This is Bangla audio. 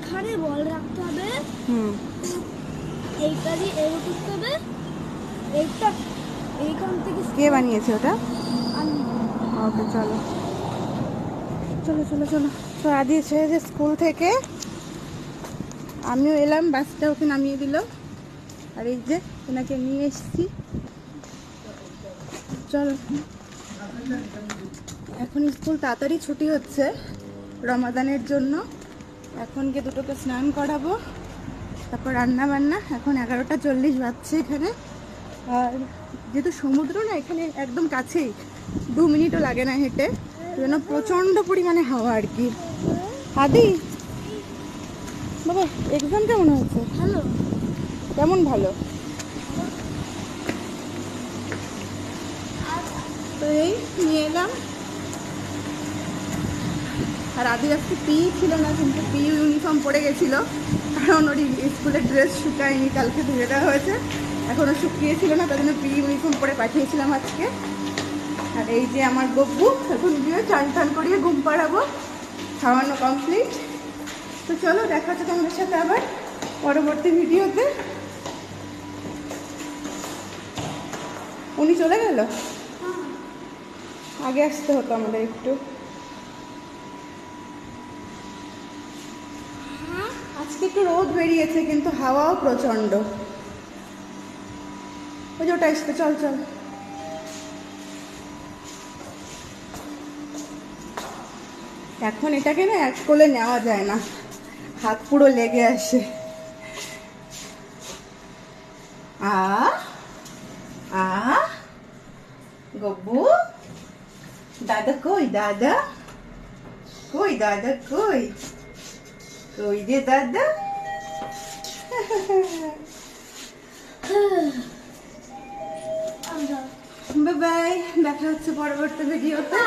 এইখানে বল রাখতে হবে। এইটা দিয়ে এর করতে হবে। এইটা এইখান থেকে কে বানিয়েছে ওটা? আমি ওকে চলো চলো চলো চলো। তো আদি এসেছে স্কুল থেকে, আমিও এলাম, বাসটা ওকে নামিয়ে দিল। আর এই যে ওনাকে নিয়ে এসেছি। চলো, এখন স্কুল তাড়াতাড়ি ছুটি হচ্ছে রমাদানের জন্য। এখন গিয়ে দুটোকে স্নান করাবো, তারপর রান্না বান্না। এখন 11টা 40 বাজছে এখানে। আর যেহেতু সমুদ্র না এখানে একদম কাছেই, 2 মিনিটও লাগে না হেঁটে, যেন প্রচণ্ড পরিমাণে হাওয়া আর কি। আদি বাবা, এক্সাম কেমন হয়েছে? ভালো। কেমন ভালো? তো এই নিয়ে এলাম। আর আদি আজকে পিই ছিল না, কিন্তু পি ইউনিফর্ম পরে গেছিল, কারণ ওর স্কুলের ড্রেস শুকায়নি, কালকে ধুয়ে দেওয়া হয়েছে, এখনও শুকিয়েছিল না, তার জন্য পি ইউনিফর্ম পরে পাঠিয়েছিলাম আজকে। আর এই যে আমার গব্বু, এখন গিয়ে চান টান করিয়ে ঘুম পাড়াবো, খাওয়ানো কমপ্লিট। তো চলো, দেখা হচ্ছে তোমাদের সাথে আবার পরবর্তী ভিডিওতে। উনি চলে গেল, আগে আসতে হতো আমাদের একটু। আজকে একটু রোদ বেরিয়েছে, কিন্তু হাওয়াও প্রচণ্ড। ওই যে ওটা আসতে, চল চল। এখন এটাকে না এক কোলে নেওয়া যায় না, হাত পুরো লেগে আসে। আ আ গব্বু, দাদা কই? দাদা কই? দাদা কই? কই রে দাদা? বাই বাই, দেখা হচ্ছে পরবর্তী ভিডিওতে।